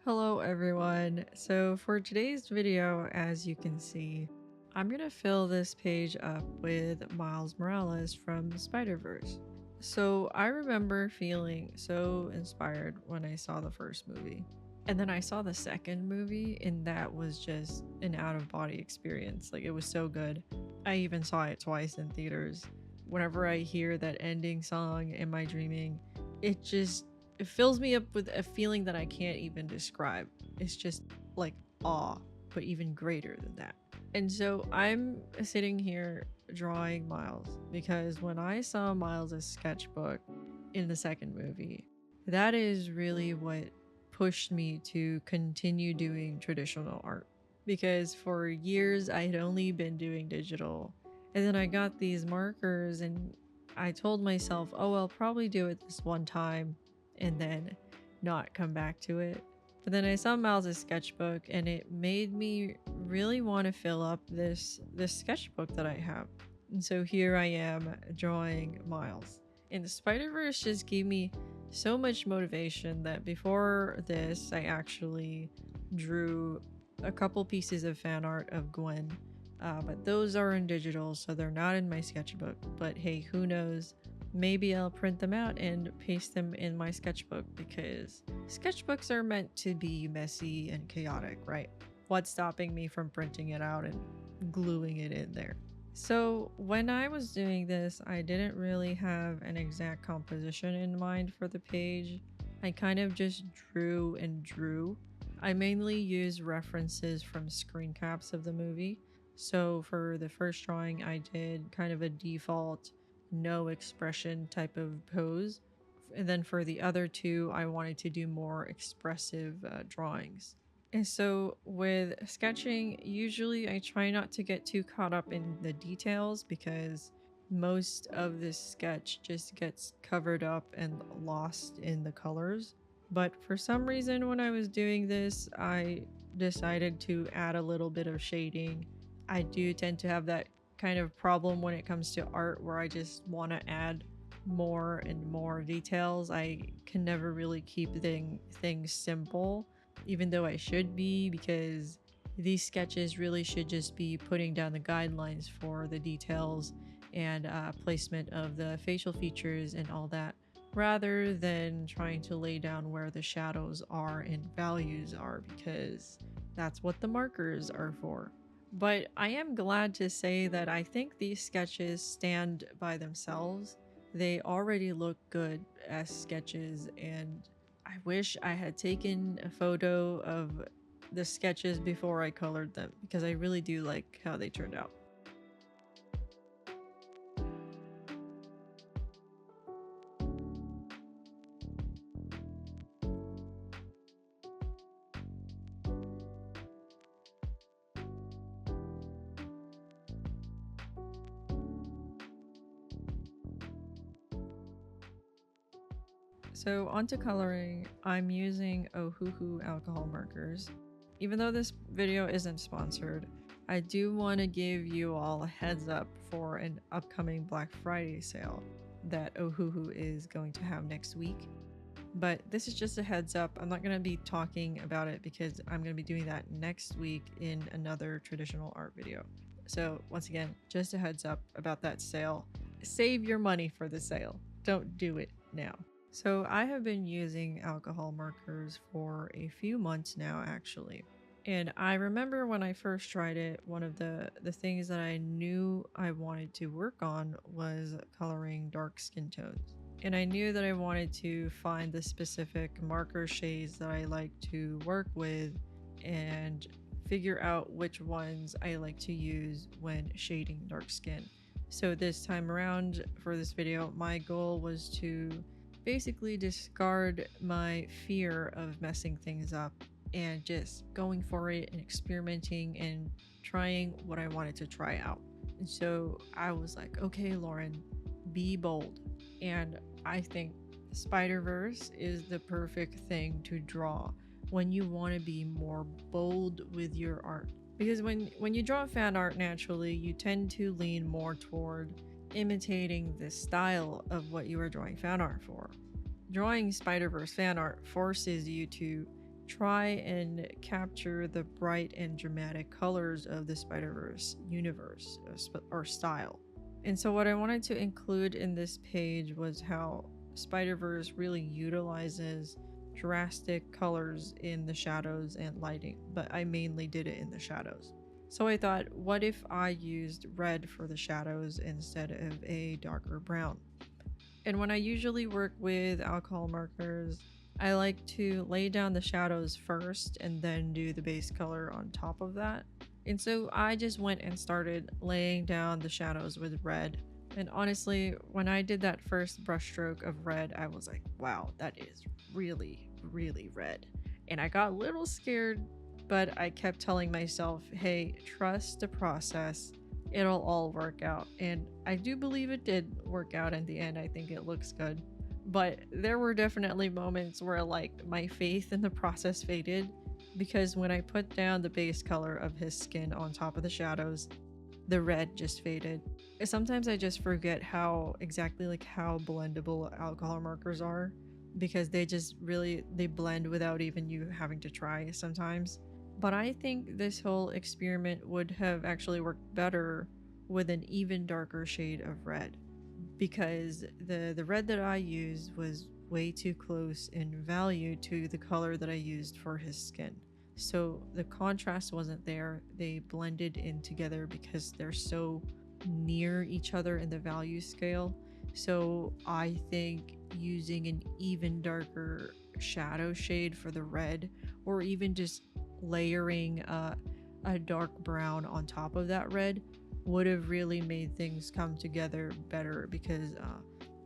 Hello everyone. So for today's video, as you can see, I'm gonna fill this page up with Miles Morales from Spiderverse. So I remember feeling so inspired when I saw the first movie. And then I saw the second movie, and that was just an out-of-body experience. Like, it was so good. I even saw it twice in theaters. Whenever I hear that ending song, Am I Dreaming, it fills me up with a feeling that I can't even describe. It's just like awe, but even greater than that. And so I'm sitting here drawing Miles because when I saw Miles' sketchbook in the second movie, that is really what pushed me to continue doing traditional art. Because for years I had only been doing digital, and then I got these markers and I told myself, oh, I'll probably do it this one time and then not come back to it. But then I saw Miles' sketchbook and it made me really want to fill up this sketchbook that I have. And so here I am drawing Miles. And the Spider-Verse just gave me so much motivation that before this I actually drew a couple pieces of fan art of Gwen. But those are in digital, so they're not in my sketchbook. But hey, who knows? Maybe I'll print them out and paste them in my sketchbook because sketchbooks are meant to be messy and chaotic, right? What's stopping me from printing it out and gluing it in there? So when I was doing this, I didn't really have an exact composition in mind for the page. I kind of just drew and drew. I mainly used references from screen caps of the movie. So for the first drawing, I did kind of a default no expression type of pose. And then for the other two, I wanted to do more expressive drawings. And so with sketching, usually I try not to get too caught up in the details because most of this sketch just gets covered up and lost in the colors. But for some reason, when I was doing this, I decided to add a little bit of shading. I do tend to have that kind of problem when it comes to art where I just want to add more and more details. I can never really keep things simple, even though I should be, because these sketches really should just be putting down the guidelines for the details and placement of the facial features and all that, rather than trying to lay down where the shadows are and values are, because that's what the markers are for. But I am glad to say that I think these sketches stand by themselves. They already look good as sketches, and I wish I had taken a photo of the sketches before I colored them because I really do like how they turned out. So onto coloring, I'm using Ohuhu alcohol markers. Even though this video isn't sponsored, I do want to give you all a heads up for an upcoming Black Friday sale that Ohuhu is going to have next week. But this is just a heads up. I'm not going to be talking about it because I'm going to be doing that next week in another traditional art video. So once again, just a heads up about that sale. Save your money for the sale. Don't do it now. So I have been using alcohol markers for a few months now, actually. And I remember when I first tried it, one of the things that I knew I wanted to work on was coloring dark skin tones. And I knew that I wanted to find the specific marker shades that I like to work with and figure out which ones I like to use when shading dark skin. So this time around for this video, my goal was to basically discard my fear of messing things up and just going for it and experimenting and trying what I wanted to try out. And so I was like, okay, Lauren, be bold. And I think Spider-Verse is the perfect thing to draw when you want to be more bold with your art. Because when you draw fan art naturally, you tend to lean more toward imitating the style of what you are drawing fan art for. Drawing Spider-Verse fan art forces you to try and capture the bright and dramatic colors of the Spider-Verse universe or style. And so what I wanted to include in this page was how Spider-Verse really utilizes drastic colors in the shadows and lighting, but I mainly did it in the shadows. So I thought, what if I used red for the shadows instead of a darker brown? And when I usually work with alcohol markers, I like to lay down the shadows first and then do the base color on top of that. And so I just went and started laying down the shadows with red. And honestly, when I did that first brushstroke of red, I was like, wow, that is really, really red. And I got a little scared, but I kept telling myself, hey, trust the process. It'll all work out. And I do believe it did work out in the end. I think it looks good. But there were definitely moments where like my faith in the process faded, because when I put down the base color of his skin on top of the shadows, the red just faded. Sometimes I just forget how blendable alcohol markers are, because they blend without even you having to try sometimes. But I think this whole experiment would have actually worked better with an even darker shade of red, because the red that I used was way too close in value to the color that I used for his skin. So the contrast wasn't there. They blended in together because they're so near each other in the value scale. So I think using an even darker shadow shade for the red, or even just layering a dark brown on top of that red, would have really made things come together better, because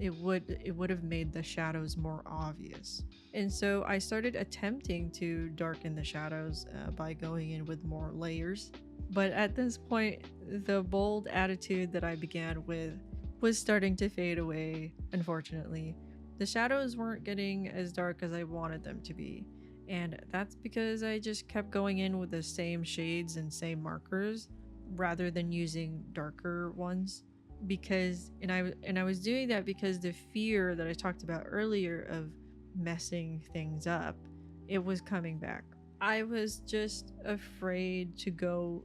it would have made the shadows more obvious. And so I started attempting to darken the shadows by going in with more layers. But at this point, the bold attitude that I began with was starting to fade away, unfortunately. The shadows weren't getting as dark as I wanted them to be. And that's because I just kept going in with the same shades and same markers rather than using darker ones. I was doing that because the fear that I talked about earlier of messing things up, it was coming back. I was just afraid to go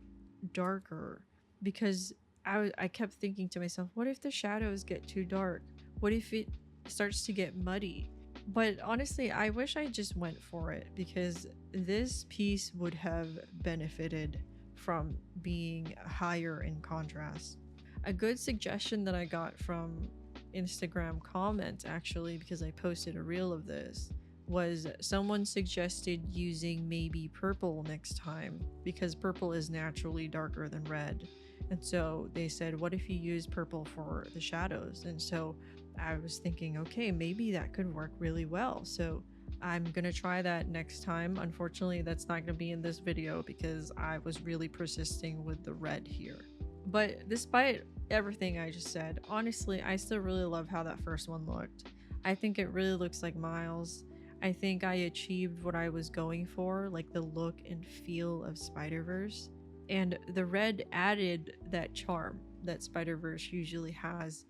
darker, because I kept thinking to myself, what if the shadows get too dark? What if it starts to get muddy? But honestly, I wish I just went for it, because this piece would have benefited from being higher in contrast. A good suggestion that I got from Instagram comments, actually, because I posted a reel of this, was someone suggested using maybe purple next time, because purple is naturally darker than red. And so they said, what if you use purple for the shadows? And so I was thinking, okay, maybe that could work really well. So I'm gonna try that next time. Unfortunately, that's not gonna be in this video because I was really persisting with the red here. But despite everything I just said, honestly, I still really love how that first one looked. I think it really looks like Miles. I think I achieved what I was going for, like the look and feel of Spider-Verse. And the red added that charm that Spider-Verse usually has.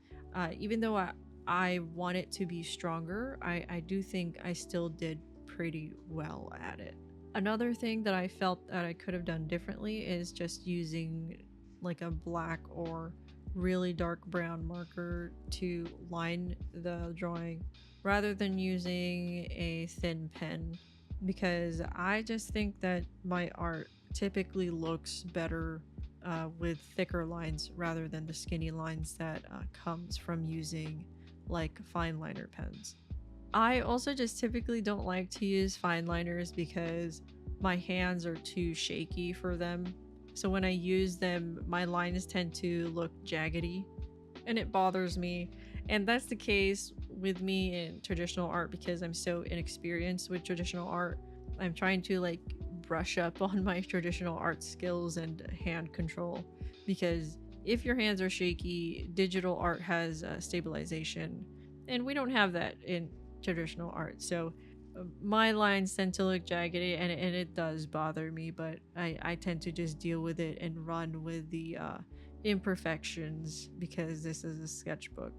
Even though I want it to be stronger, I do think I still did pretty well at it. Another thing that I felt that I could have done differently is just using like a black or really dark brown marker to line the drawing rather than using a thin pen, because I just think that my art typically looks better with thicker lines rather than the skinny lines that comes from using like fine liner pens. I also just typically don't like to use fine liners because my hands are too shaky for them. So when I use them, my lines tend to look jaggedy and it bothers me. And that's the case with me in traditional art because I'm so inexperienced with traditional art. I'm trying to like brush up on my traditional art skills and hand control, because if your hands are shaky, digital art has stabilization, and we don't have that in traditional art. So my lines tend to look jaggedy, and it does bother me, but I tend to just deal with it and run with the imperfections because this is a sketchbook.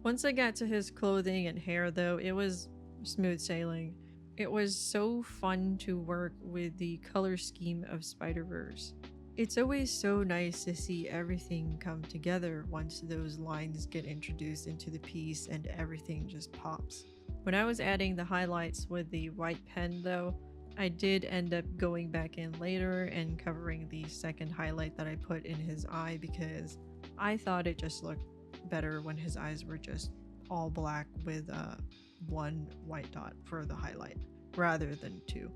Once I got to his clothing and hair, though, it was smooth sailing. It was so fun to work with the color scheme of Spiderverse. It's always so nice to see everything come together once those lines get introduced into the piece and everything just pops. When I was adding the highlights with the white pen though, I did end up going back in later and covering the second highlight that I put in his eye because I thought it just looked better when his eyes were just all black with one white dot for the highlight rather than two.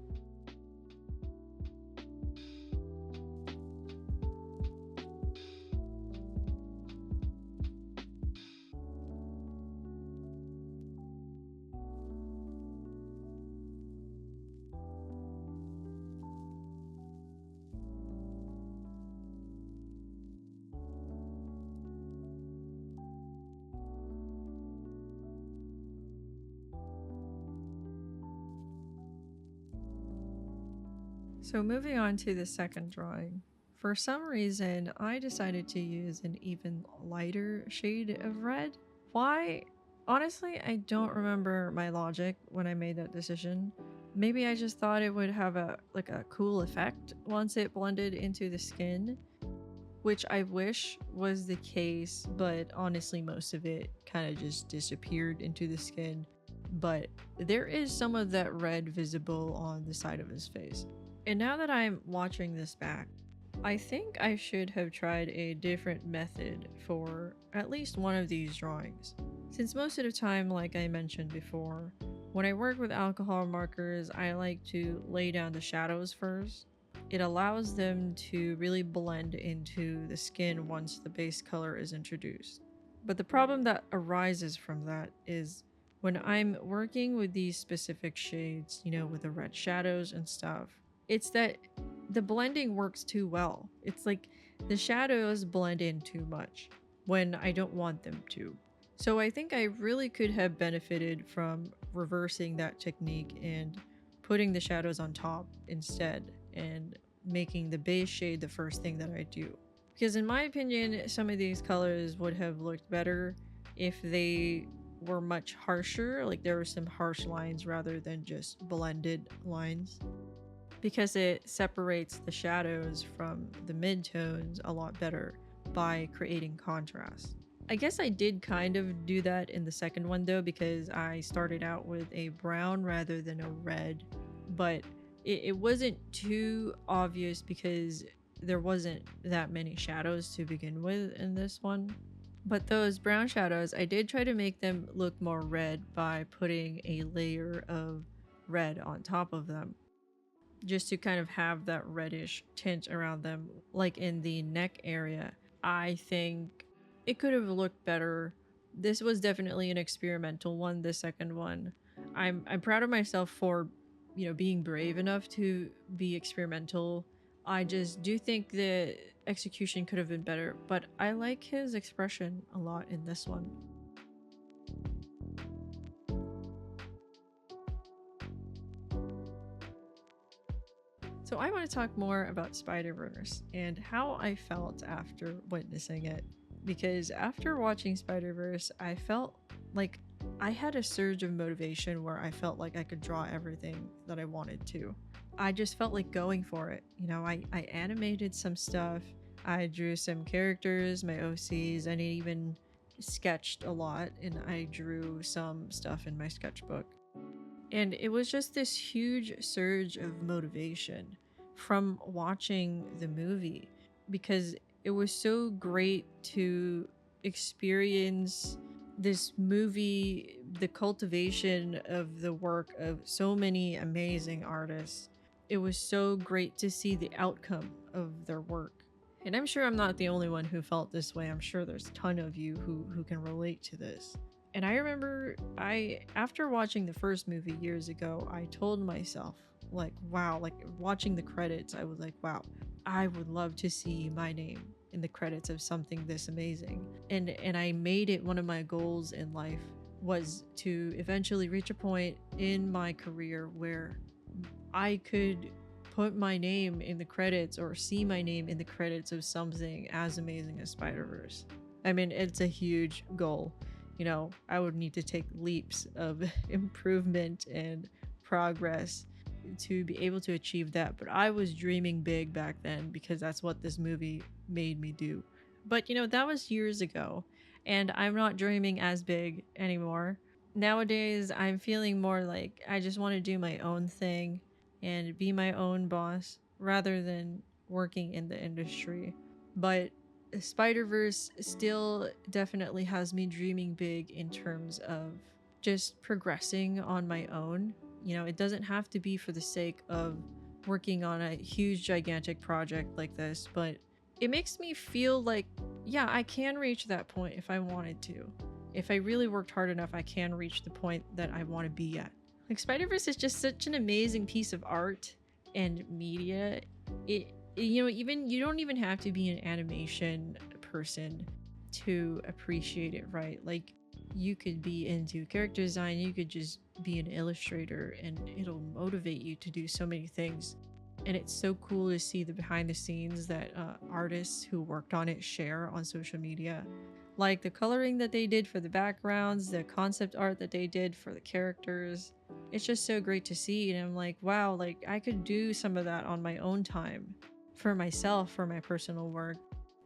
So moving on to the second drawing. For some reason, I decided to use an even lighter shade of red. Why? Honestly, I don't remember my logic when I made that decision. Maybe I just thought it would have a cool effect once it blended into the skin, which I wish was the case, but honestly most of it kind of just disappeared into the skin. But there is some of that red visible on the side of his face. And now that I'm watching this back, I think I should have tried a different method for at least one of these drawings. Since most of the time, like I mentioned before, when I work with alcohol markers, I like to lay down the shadows first. It allows them to really blend into the skin once the base color is introduced. But the problem that arises from that is when I'm working with these specific shades, with the red shadows and stuff, it's that the blending works too well. It's like the shadows blend in too much when I don't want them to. So I think I really could have benefited from reversing that technique and putting the shadows on top instead and making the base shade the first thing that I do. Because in my opinion, some of these colors would have looked better if they were much harsher, like there were some harsh lines rather than just blended lines, because it separates the shadows from the midtones a lot better by creating contrast. I guess I did kind of do that in the second one though, because I started out with a brown rather than a red, but it wasn't too obvious because there wasn't that many shadows to begin with in this one. But those brown shadows, I did try to make them look more red by putting a layer of red on top of them, just to kind of have that reddish tint around them, like in the neck area. I think it could have looked better. This was definitely an experimental one, the second one. I'm proud of myself for, being brave enough to be experimental. I just do think the execution could have been better, but I like his expression a lot in this one. So I want to talk more about Spider-Verse and how I felt after witnessing it. Because after watching Spider-Verse, I felt like I had a surge of motivation where I felt like I could draw everything that I wanted to. I just felt like going for it. I animated some stuff, I drew some characters, my OCs, and I even sketched a lot, and I drew some stuff in my sketchbook. And it was just this huge surge of motivation from watching the movie, because it was so great to experience this movie, the cultivation of the work of so many amazing artists. It was so great to see the outcome of their work. And I'm sure I'm not the only one who felt this way. I'm sure there's a ton of you who can relate to this. And I remember after watching the first movie years ago, I told myself, like, wow, like watching the credits, I was like, wow, I would love to see my name in the credits of something this amazing. And I made it one of my goals in life was to eventually reach a point in my career where I could put my name in the credits or see my name in the credits of something as amazing as Spider-Verse. I mean, it's a huge goal. I would need to take leaps of improvement and progress to be able to achieve that, but I was dreaming big back then because that's what this movie made me do. But that was years ago, and I'm not dreaming as big anymore. Nowadays, I'm feeling more like I just want to do my own thing and be my own boss rather than working in the industry. But Spider-Verse still definitely has me dreaming big in terms of just progressing on my own. It doesn't have to be for the sake of working on a huge, gigantic project like this, but it makes me feel like, yeah, I can reach that point if I wanted to. If I really worked hard enough, I can reach the point that I want to be at. Like, Spider-Verse is just such an amazing piece of art and media. Even you don't even have to be an animation person to appreciate it, right? Like, you could be into character design, you could just be an illustrator, and it'll motivate you to do so many things. And it's so cool to see the behind the scenes that artists who worked on it share on social media. Like the coloring that they did for the backgrounds, the concept art that they did for the characters. It's just so great to see. And I'm like, wow, like I could do some of that on my own time for myself, for my personal work,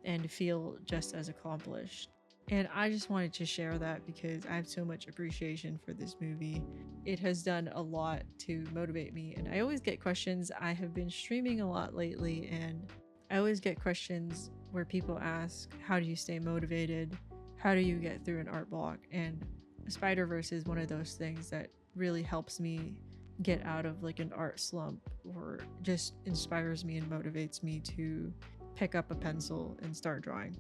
and feel just as accomplished. And I just wanted to share that because I have so much appreciation for this movie. It has done a lot to motivate me, and I always get questions. I have been streaming a lot lately, and I always get questions where people ask, how do you stay motivated? How do you get through an art block? And Spider-Verse is one of those things that really helps me get out of like an art slump, or just inspires me and motivates me to pick up a pencil and start drawing.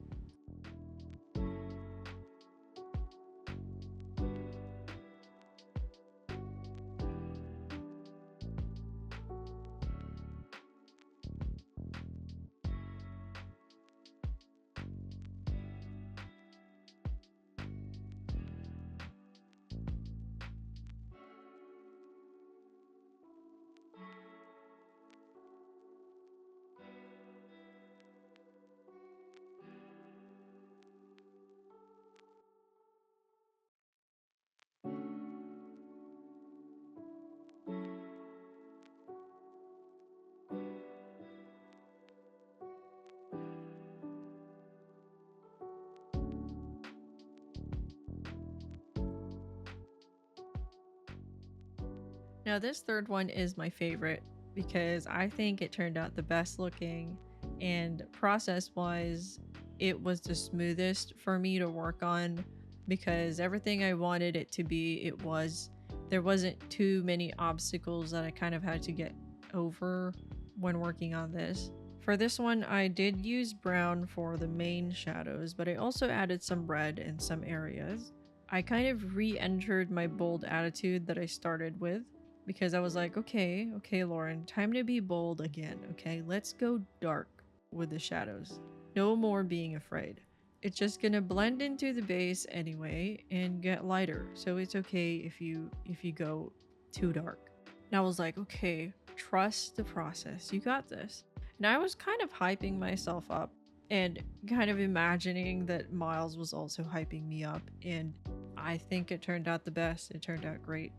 Now, this third one is my favorite because I think it turned out the best looking, and process wise, it was the smoothest for me to work on because everything I wanted it to be, it was. There wasn't too many obstacles that I kind of had to get over when working on this. For this one, I did use brown for the main shadows, but I also added some red in some areas. I kind of re-entered my bold attitude that I started with because I was like, okay, Lauren, time to be bold again, okay? Let's go dark with the shadows. No more being afraid. It's just gonna blend into the base anyway and get lighter. So it's okay if you go too dark. And I was like, okay, trust the process. You got this. And I was kind of hyping myself up and kind of imagining that Miles was also hyping me up, and I think it turned out the best. It turned out great.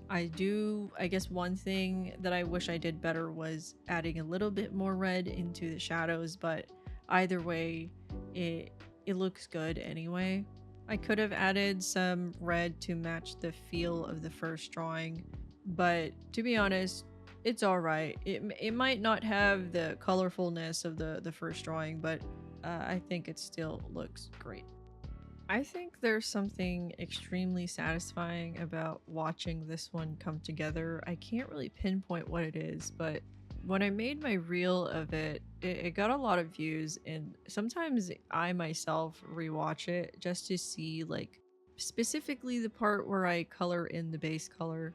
I guess one thing that I wish I did better was adding a little bit more red into the shadows, but either way, it looks good anyway. I could have added some red to match the feel of the first drawing, but to be honest, it's all right. It might not have the colorfulness of the first drawing, but I think it still looks great. I think there's something extremely satisfying about watching this one come together. I can't really pinpoint what it is, but when I made my reel of it got a lot of views, and sometimes I myself rewatch it just to see, like, specifically the part where I color in the base color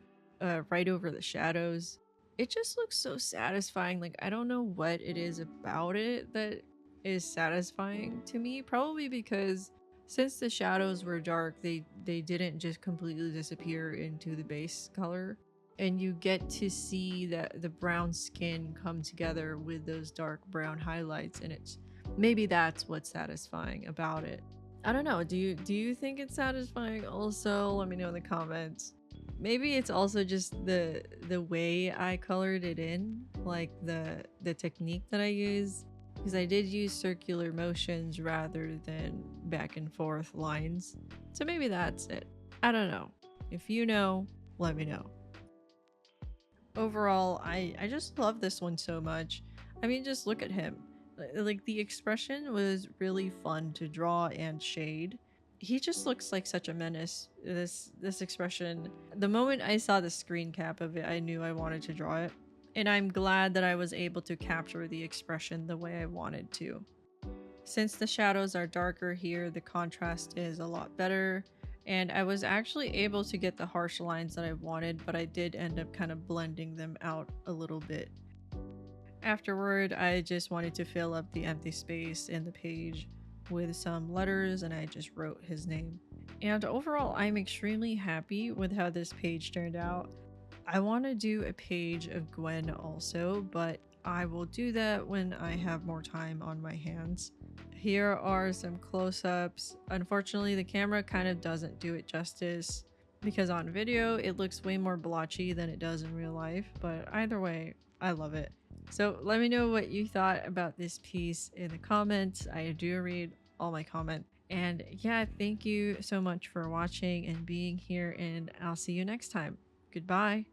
right over the shadows. It just looks so satisfying. Like, I don't know what it is about it that is satisfying to me. Probably because since the shadows were dark, they didn't just completely disappear into the base color, and you get to see that the brown skin come together with those dark brown highlights, and it's maybe that's what's satisfying about it. I don't know. Do you think it's satisfying? Also, let me know in the comments. Maybe it's also just the way I colored it in, like the technique that I use, because I did use circular motions rather than back and forth lines. So maybe that's it. I don't know. If you know, let me know. Overall, I just love this one so much. I mean, just look at him. Like the expression was really fun to draw and shade. He just looks like such a menace. This expression. The moment I saw the screen cap of it, I knew I wanted to draw it. And I'm glad that I was able to capture the expression the way I wanted to. Since the shadows are darker here, the contrast is a lot better, and I was actually able to get the harsh lines that I wanted, but I did end up kind of blending them out a little bit. Afterward, I just wanted to fill up the empty space in the page with some letters, and I just wrote his name. And overall, I'm extremely happy with how this page turned out. I want to do a page of Gwen also, but I will do that when I have more time on my hands. Here are some close-ups. Unfortunately, the camera kind of doesn't do it justice because on video it looks way more blotchy than it does in real life, but either way, I love it. So let me know what you thought about this piece in the comments. I do read all my comments. And yeah, thank you so much for watching and being here, and I'll see you next time. Goodbye.